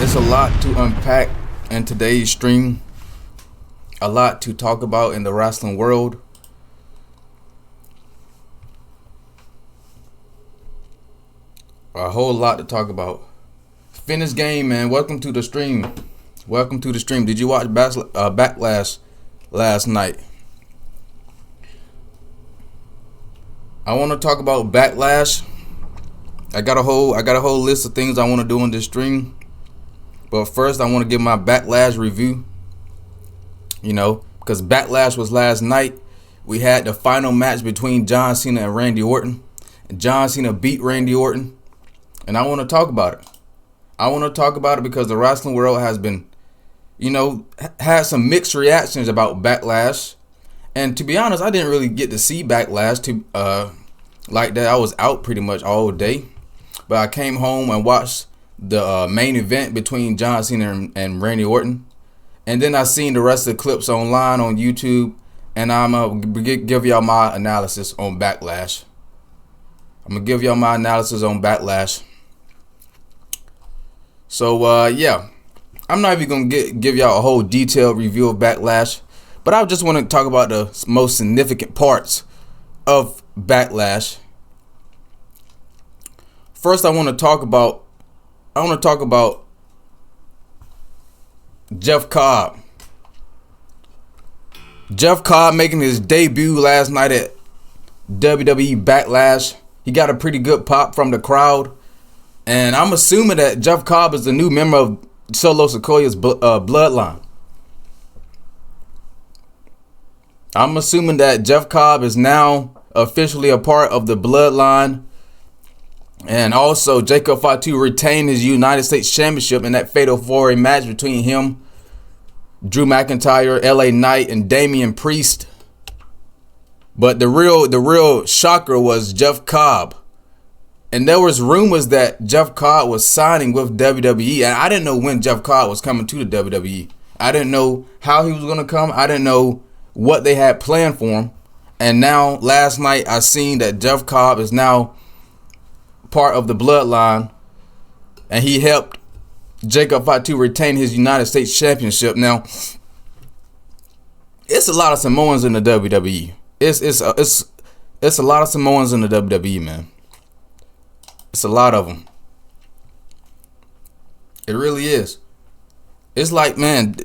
It's a lot to unpack in today's stream, a lot to talk about in the wrestling world. A whole lot to talk about. Finish game, man. Welcome to the stream. Welcome to the stream. Did you watch Backlash last night? I want to talk about Backlash. I got a whole list of things I want to do in this stream. But first, I want to give my Backlash review. Because Backlash was last night. We had the final match between John Cena and Randy Orton. And John Cena beat Randy Orton. And I want to talk about it. I want to talk about it because the wrestling world has been, had some mixed reactions about Backlash. And to be honest, I didn't really get to see Backlash like that. I was out pretty much all day. But I came home and watched the main event between John Cena and Randy Orton. And then I seen the rest of the clips online on YouTube. And I'm going to give y'all my analysis on Backlash. I'm going to give y'all my analysis on Backlash. So, yeah. I'm not even going to give y'all a whole detailed review of Backlash. But I just want to talk about the most significant parts of Backlash. First, I want to talk about Jeff Cobb. Jeff Cobb making his debut last night at WWE Backlash. He got a pretty good pop from the crowd. And I'm assuming that Jeff Cobb is the new member of Solo Sikoa's bloodline. I'm assuming that Jeff Cobb is now officially a part of the bloodline. And also, Jacob Fatu retained his United States Championship in that fatal four-way match between him, Drew McIntyre, LA Knight, and Damian Priest. But the real shocker was Jeff Cobb. And there was rumors that Jeff Cobb was signing with WWE. And I didn't know when Jeff Cobb was coming to the WWE. I didn't know how he was going to come. I didn't know what they had planned for him. And now, last night, I seen that Jeff Cobb is now part of the bloodline, and he helped Jacob Fatu retain his United States Championship. Now, it's a lot of Samoans in the WWE. It's a lot of Samoans in the WWE, man. It's a lot of them. It really is. It's like, man,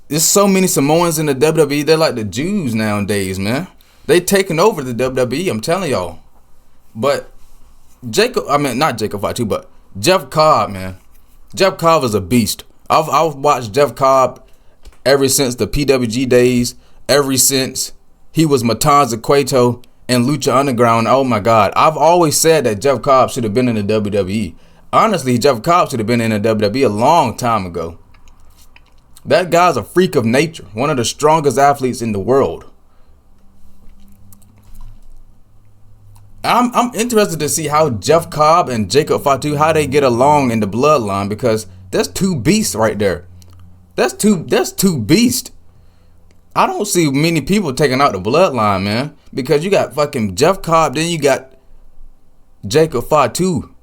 there's so many Samoans in the WWE. They're like the Jews nowadays, man. They taking over the WWE. I'm telling y'all. But not Jacob Fatu, but Jeff Cobb, man. Jeff Cobb is a beast. I've watched Jeff Cobb ever since the PWG days, ever since he was Matanza Cueto and Lucha Underground. Oh my God. I've always said that Jeff Cobb should have been in the WWE. Honestly, Jeff Cobb should have been in the WWE a long time ago. That guy's a freak of nature, one of the strongest athletes in the world. I'm interested to see how Jeff Cobb and Jacob Fatu, how they get along in the bloodline, because that's two beasts right there. That's two beasts. I don't see many people taking out the bloodline, man, because you got fucking Jeff Cobb, then you got Jacob Fatu.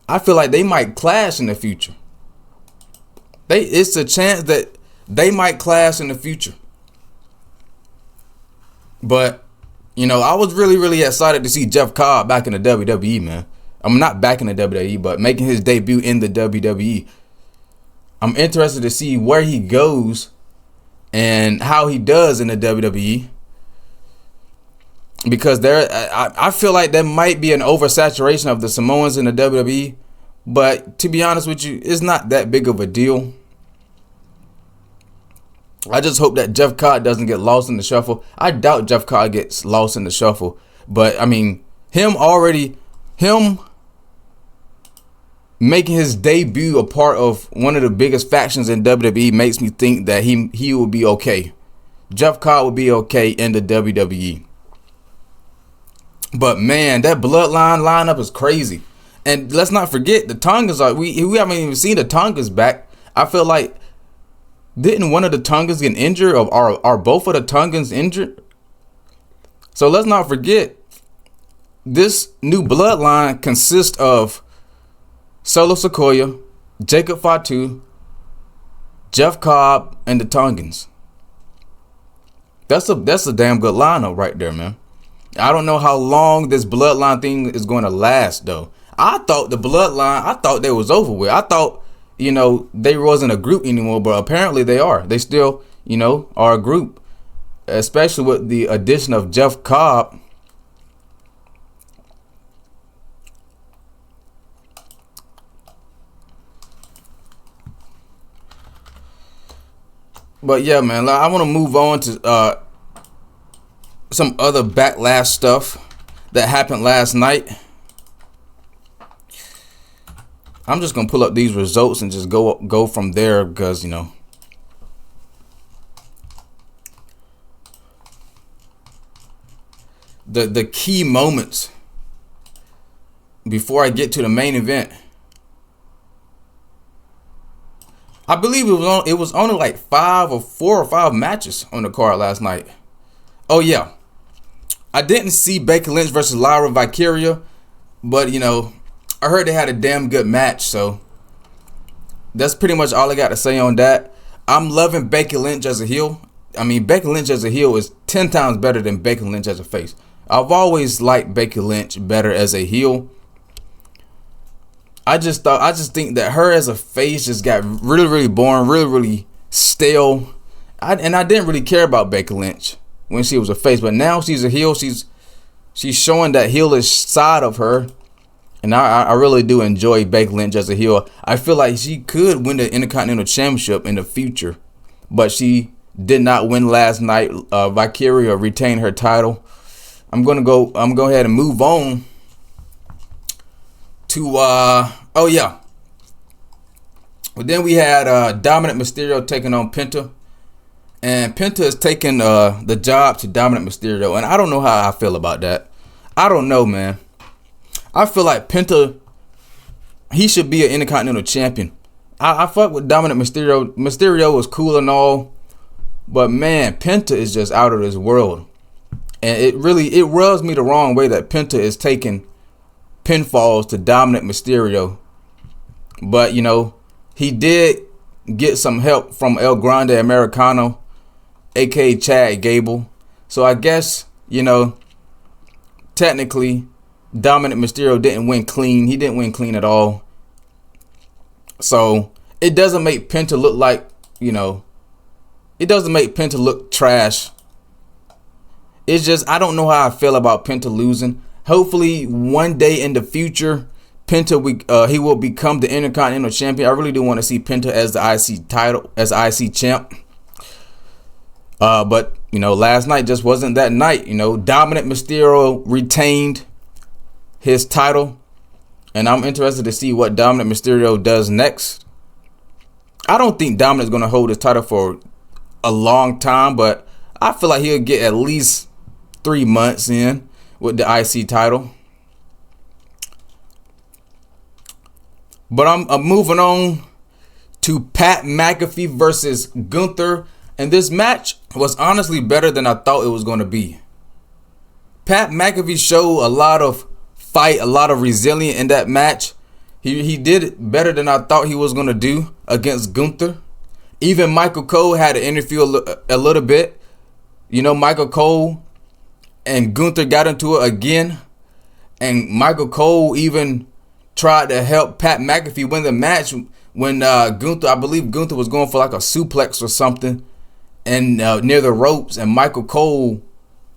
I feel like they might clash in the future. It's a chance that they might clash in the future. But I was really, really excited to see Jeff Cobb back in the WWE, man. I'm not back in the WWE, but making his debut in the WWE. I'm interested to see where he goes and how he does in the WWE. Because I feel like there might be an oversaturation of the Samoans in the WWE. But to be honest with you, it's not that big of a deal. I just hope that Jeff Cobb doesn't get lost in the shuffle. I doubt Jeff Cobb gets lost in the shuffle. But, I mean, him making his debut a part of one of the biggest factions in WWE makes me think that he will be okay. Jeff Cobb will be okay in the WWE. But, man, that bloodline lineup is crazy. And let's not forget, the Tongas we haven't even seen the Tongas back. I feel like, didn't one of the Tongans get injured, or are both of the Tongans injured? So let's not forget, this new bloodline consists of Solo Sikoa, Jacob Fatu, Jeff Cobb, and the Tongans. That's a damn good lineup right there, man. I don't know how long this bloodline thing is going to last, though. I thought the bloodline, I thought they was over with. I thought, they wasn't a group anymore, but apparently they are. They still, are a group, especially with the addition of Jeff Cobb. But yeah, man, I want to move on to some other Backlash stuff that happened last night. I'm just gonna pull up these results and just go from there because the key moments before I get to the main event. I believe it was only like 4 or 5 matches on the card last night. Oh yeah, I didn't see Becky Lynch versus Lyra Valkyria, but I heard they had a damn good match, so that's pretty much all I got to say on that. I'm loving Becky Lynch as a heel. I mean, Becky Lynch as a heel is 10 times better than Becky Lynch as a face. I've always liked Becky Lynch better as a heel. I just think that her as a face just got really, really boring, really, really stale. I didn't really care about Becky Lynch when she was a face, but now she's a heel. She's showing that heelish side of her, and I really do enjoy Becky Lynch as a heel. I feel like she could win the Intercontinental Championship in the future, but she did not win last night. Valkyria retained her title. I'm gonna go ahead and move on to oh yeah. But then we had Dominic Mysterio taking on Penta. And Penta is taking the job to Dominic Mysterio. And I don't know how I feel about that. I don't know, man. I feel like Penta, he should be an Intercontinental Champion. I fuck with Dominic Mysterio. Mysterio was cool and all. But man, Penta is just out of this world. And it rubs me the wrong way that Penta is taking pinfalls to Dominic Mysterio. But, he did get some help from El Grande Americano, a.k.a. Chad Gable. So I guess, technically, Dominic Mysterio didn't win clean. He didn't win clean at all. So it doesn't make Penta look like, it doesn't make Penta look trash. It's just, I don't know how I feel about Penta losing. Hopefully, one day in the future, Penta he will become the Intercontinental Champion. I really do want to see Penta as the IC title, as IC champ. But last night just wasn't that night. Dominic Mysterio retained his title, and I'm interested to see what Dominic Mysterio does next. I don't think Dominic's gonna hold his title for a long time, but I feel like he'll get at least 3 months in with the IC title. But I'm moving on to Pat McAfee versus Gunther. And this match was honestly better than I thought it was going to be. Pat McAfee showed a lot of fight, a lot of resilience in that match. He did it better than I thought he was going to do against Gunther. Even Michael Cole had to interfere a little bit. Michael Cole and Gunther got into it again. And Michael Cole even tried to help Pat McAfee win the match when Gunther, I believe Gunther was going for like a suplex or something, and near the ropes, and Michael Cole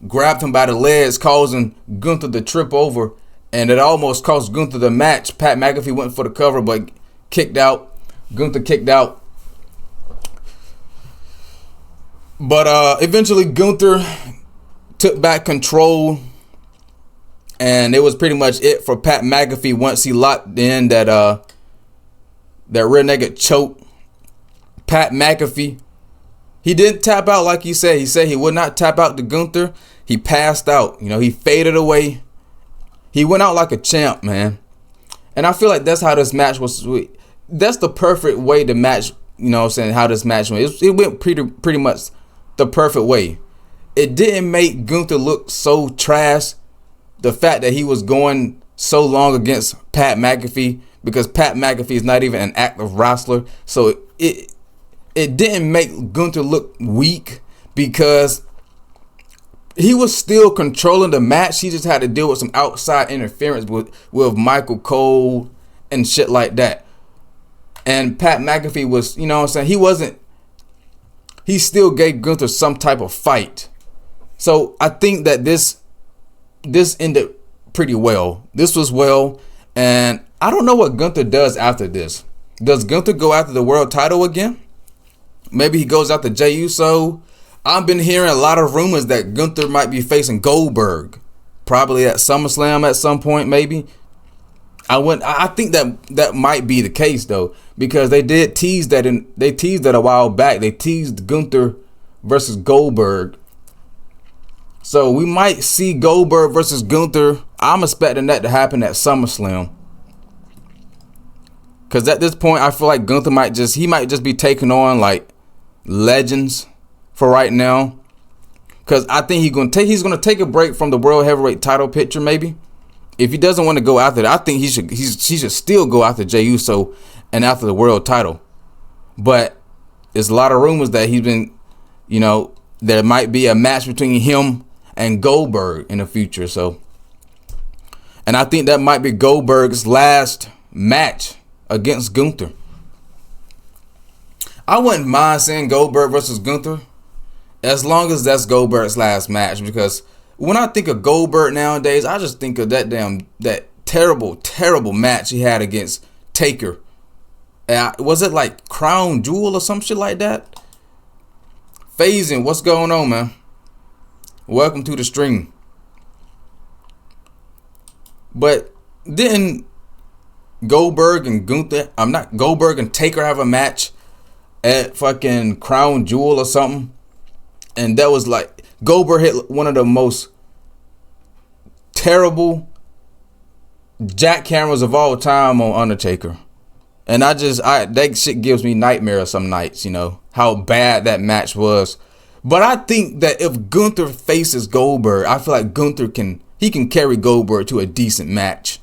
grabbed him by the legs, causing Gunther to trip over, and it almost cost Gunther the match. Pat McAfee went for the cover, but kicked out. Gunther kicked out. But eventually Gunther took back control, and it was pretty much it for Pat McAfee once he locked in that rear naked choke. Pat McAfee, he didn't tap out like he said. He said he would not tap out to Gunther. He passed out. He faded away. He went out like a champ, man. And I feel like that's how this match was. That's the perfect way to match, how this match went. It went pretty much the perfect way. It didn't make Gunther look so trash. The fact that he was going so long against Pat McAfee, because Pat McAfee is not even an active wrestler. So it didn't make Gunther look weak because he was still controlling the match. He just had to deal with some outside interference with Michael Cole and shit like that. And Pat McAfee was, you know what I'm saying, he still gave Gunther some type of fight. So I think that this ended pretty well. This was well, and I don't know what Gunther does after this. Does Gunther go after the world title again? Maybe he goes after Jey Uso. I've been hearing a lot of rumors that Gunther might be facing Goldberg, probably at SummerSlam at some point, maybe. I think that might be the case though, because they did tease that a while back. They teased Gunther versus Goldberg. So we might see Goldberg versus Gunther. I'm expecting that to happen at SummerSlam. Cause at this point I feel like Gunther might just be taking on like legends for right now. Cause I think he's gonna take a break from the World Heavyweight title picture maybe. If he doesn't want to go after it, I think he should still go after Jey Uso and after the world title. But there's a lot of rumors that he's been, you know, there might be a match between him and Goldberg in the future. So, and I think that might be Goldberg's last match against Gunther. I wouldn't mind seeing Goldberg versus Gunther as long as that's Goldberg's last match, because when I think of Goldberg nowadays, I just think of that terrible match he had against Taker. Was it like Crown Jewel or some shit like that? Phasing, what's going on, man? Welcome to the stream. But didn't Goldberg and Taker have a match at fucking Crown Jewel or something? And that was like, Goldberg hit one of the most terrible jackhammers of all time on Undertaker. And that shit gives me nightmares some nights, you know, how bad that match was. But I think that if Gunther faces Goldberg, I feel like Gunther can carry Goldberg to a decent match.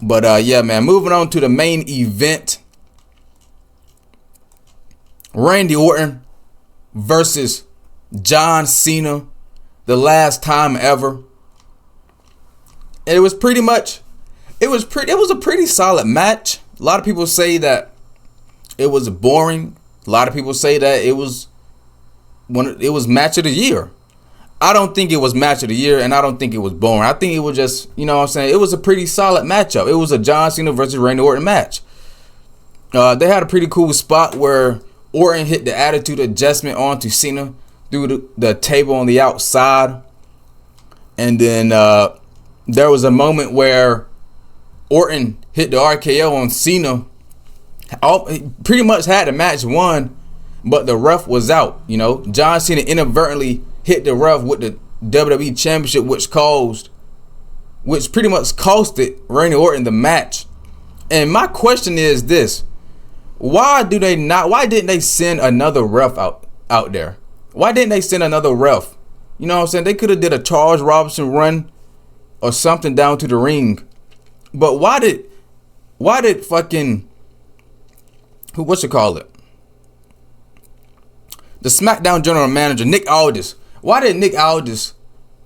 But yeah, man, moving on to the main event. Randy Orton versus John Cena, the last time ever. And it was a pretty solid match. A lot of people say that it was boring. A lot of people say that it was match of the year. I don't think it was match of the year, and I don't think it was boring. I think it was just, you know what I'm saying, it was a pretty solid matchup. It was a John Cena versus Randy Orton match. They had a pretty cool spot where Orton hit the attitude adjustment onto Cena through the table on the outside. And then there was a moment where Orton hit the RKO on Cena. He pretty much had the match won, but the ref was out. You know, John Cena inadvertently hit the ref with the WWE Championship, which pretty much costed Randy Orton the match. And my question is this: why didn't they send another ref out there? Why didn't they send another ref? You know what I'm saying? They could have did a Charles Robinson run or something down to the ring. But why did fucking the SmackDown general manager, Nick Aldis, why did Nick Aldis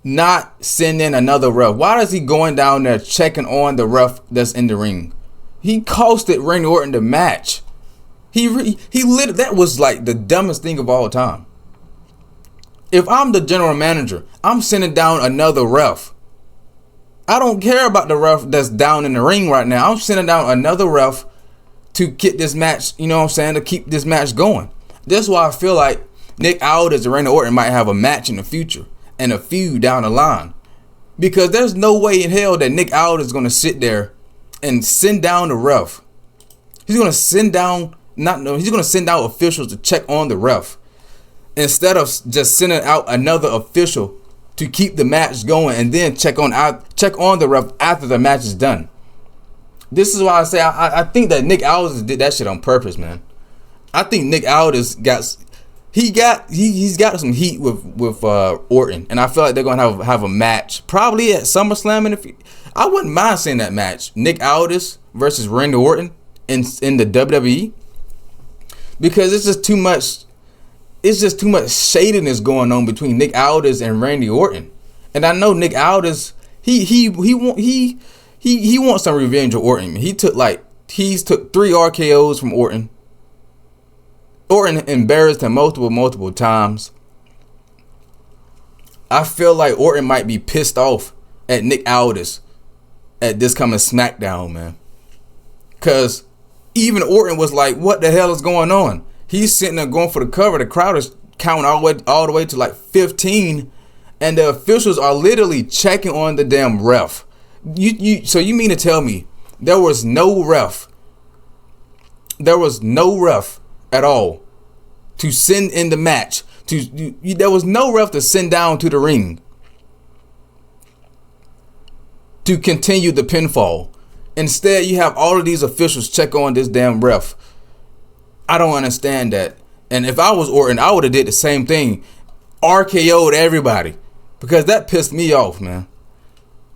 not send in another ref? Why is he going down there checking on the ref that's in the ring? He costed Randy Orton the match. That was like the dumbest thing of all time. If I'm the general manager, I'm sending down another ref. I don't care about the ref that's down in the ring right now. I'm sending down another ref to get this match, you know what I'm saying, to keep this match going. That's why I feel like Nick Aldis and Randy Orton might have a match in the future and a feud down the line. Because there's no way in hell that Nick Aldis is going to sit there and send down the ref. He's going to send down officials to check on the ref, instead of just sending out another official to keep the match going and then check on the ref after the match is done. This is why I say I think that Nick Aldis did that shit on purpose, man. I think Nick Aldis he's got some heat with Orton, and I feel like they're gonna have a match probably at SummerSlam. And I wouldn't mind seeing that match, Nick Aldis versus Randy Orton in the WWE, because it's just too much. It's just too much shadiness going on between Nick Aldis and Randy Orton, and I know Nick Aldis he wants some revenge of Orton. He took 3 RKO's from Orton. Orton embarrassed him multiple times. I feel like Orton might be pissed off at Nick Aldis at this coming SmackDown, man. Because even Orton was like, what the hell is going on? He's sitting there going for the cover. The crowd is counting all the way to like 15. And the officials are literally checking on the damn ref. So you mean to tell me there was no ref? There was no ref at all to send in the match. There was no ref to send down to the ring to continue the pinfall. Instead, you have all of these officials check on this damn ref. I don't understand that. And if I was Orton, I would have did the same thing. RKO'd everybody. Because that pissed me off, man.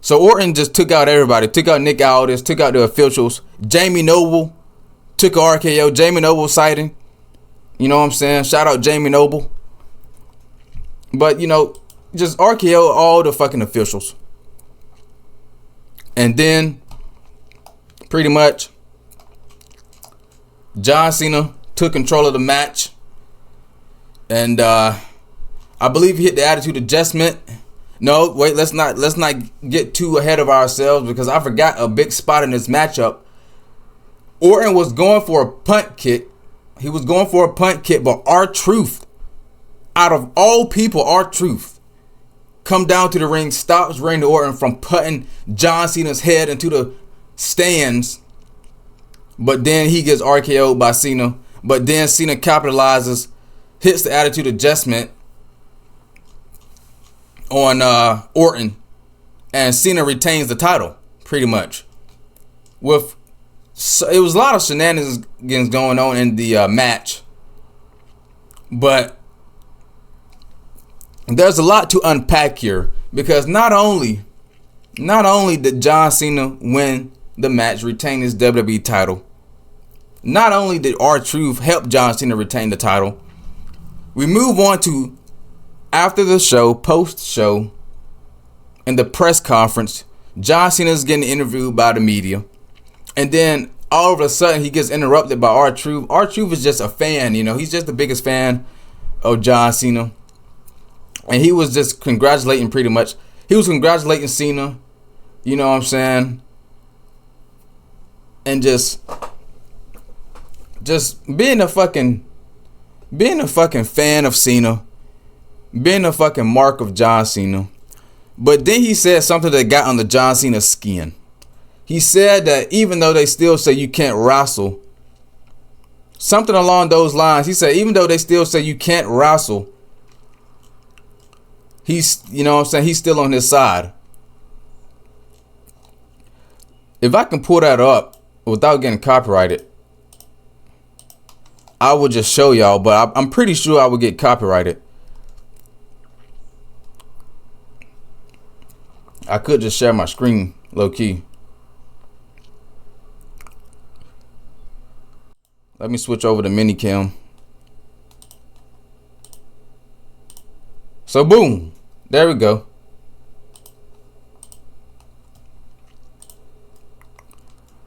So Orton just took out everybody. Took out Nick Aldis. Took out the officials. Jamie Noble took a RKO. Jamie Noble sighting. You know what I'm saying? Shout out Jamie Noble. But, just RKO all the fucking officials. And then, pretty much, John Cena took control of the match. And I believe he hit the attitude adjustment. No, wait, let's not get too ahead of ourselves, because I forgot a big spot in this matchup. Orton was going for a punt kick. He was going for a punt kick, but R-Truth, out of all people, R-Truth, come down to the ring, stops Randy Orton from putting John Cena's head into the stands. But then he gets RKO'd by Cena. But then Cena capitalizes, hits the attitude adjustment on Orton, and Cena retains the title, pretty much. It was a lot of shenanigans going on in the match, but there's a lot to unpack here, because not only did John Cena win the match, retain his WWE title, not only did R-Truth help John Cena retain the title, we move on to after the show, post-show, in the press conference. John Cena is getting interviewed by the media. And then all of a sudden he gets interrupted by R-Truth. R-Truth is just a fan, he's just the biggest fan of John Cena. And he was just congratulating pretty much. He was congratulating Cena, you know what I'm saying? And just being a fucking fan of Cena. Being a fucking mark of John Cena. But then he said something that got under John Cena's skin. He said that even though they still say you can't wrestle, something along those lines. He said even though they still say you can't wrestle, he's, he's still on his side. If I can pull that up without getting copyrighted, I would just show y'all, but I'm pretty sure I would get copyrighted. I could just share my screen low key. Let me switch over to minicam. So boom, there we go.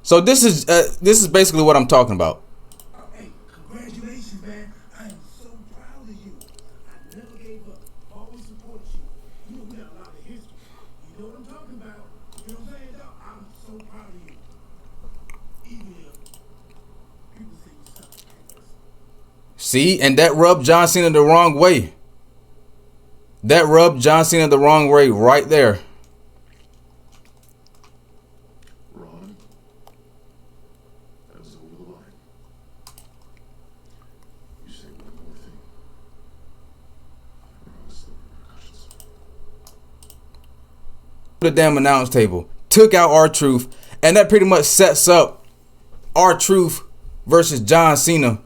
So this is basically what I'm talking about. Hey, congratulations, man. I am so proud of you. I never gave up. Always supported you. You know, we got a lot of history. You know what I'm talking about. You know what I'm saying, dog? I'm so proud of you. Even if people say you suck. See, and that rubbed John Cena the wrong way. That rubbed John Cena the wrong way right there. Ron, that was over the line. You say one more thing. The damn announce table. Took out R-Truth. And that pretty much sets up R-Truth versus John Cena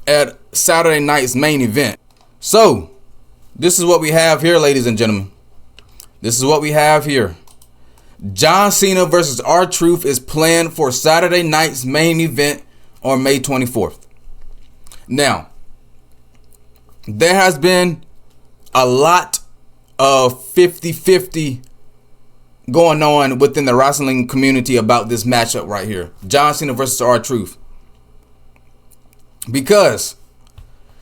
at Saturday night's main event. So, this is what we have here, ladies and gentlemen. This is what we have here. John Cena versus R-Truth is planned for Saturday night's main event on May 24th. Now, there has been a lot of 50-50 going on within the wrestling community about this matchup right here. John Cena versus R-Truth. Because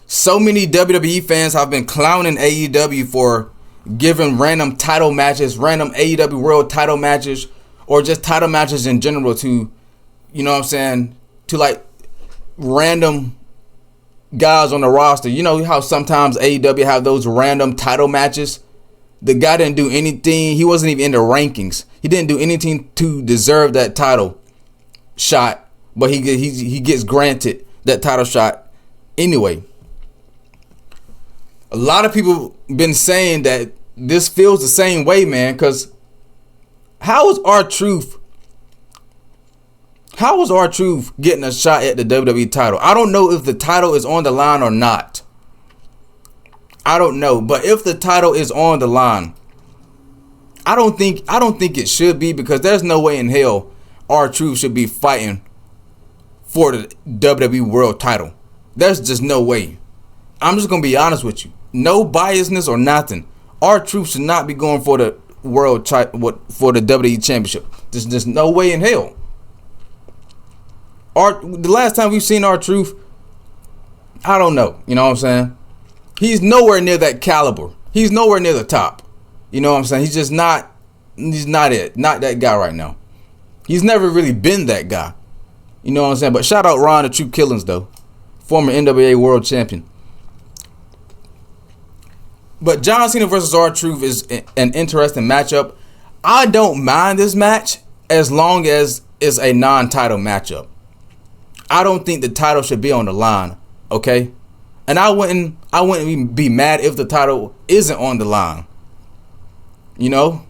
so many WWE fans have been clowning AEW for giving random title matches, random AEW World title matches, or just title matches in general to, you know what I'm saying, to like random guys on the roster. You know how sometimes AEW have those random title matches? The guy didn't do anything. He wasn't even in the rankings. He didn't do anything to deserve that title shot, but he gets granted that title shot anyway. A lot of people been saying that this feels the same way, man, because how is R-Truth getting a shot at the WWE title? I don't know if the title is on the line or not. I don't know, but if the title is on the line, I don't think it should be, because there's no way in hell R-Truth should be fighting for the WWE World title. There's just no way. I'm just gonna be honest with you. No biasness or nothing. R-Truth should not be going for the world for the WWE Championship. There's just no way in hell. The last time we've seen R-Truth, I don't know. You know what I'm saying? He's nowhere near that caliber. He's nowhere near the top. You know what I'm saying? He's just not. He's not it. Not that guy right now. He's never really been that guy. You know what I'm saying? But shout out Ron the True Killings though, former NWA World Champion. But John Cena versus R-Truth is an interesting matchup. I don't mind this match as long as it's a non-title matchup. I don't think the title should be on the line, okay? And I wouldn't even be mad if the title isn't on the line. You know?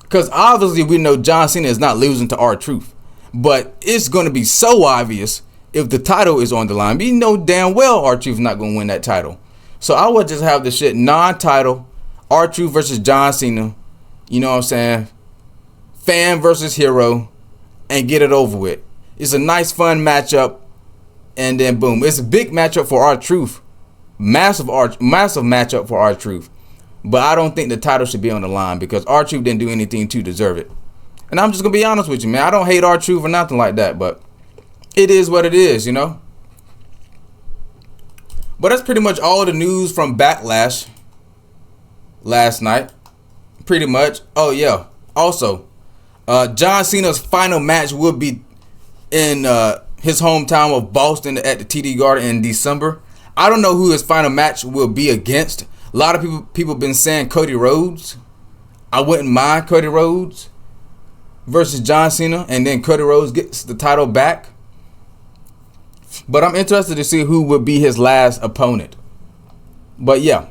Because obviously we know John Cena is not losing to R-Truth. But it's going to be so obvious if the title is on the line. We know damn well R-Truth is not going to win that title. So I would just have the shit non-title, R-Truth versus John Cena, you know what I'm saying, fan versus hero, and get it over with. It's a nice fun matchup, and then boom. It's a big matchup for R-Truth. Massive matchup for R-Truth. But I don't think the title should be on the line because R-Truth didn't do anything to deserve it. And I'm just going to be honest with you, man. I don't hate R-Truth or nothing like that, but it is what it is, you know. But that's pretty much all the news from Backlash last night. Pretty much. Oh, yeah. Also, John Cena's final match will be in his hometown of Boston at the TD Garden in December. I don't know who his final match will be against. A lot of people been saying Cody Rhodes. I wouldn't mind Cody Rhodes versus John Cena, and then Cody Rhodes gets the title back. But I'm interested to see who would be his last opponent. But yeah,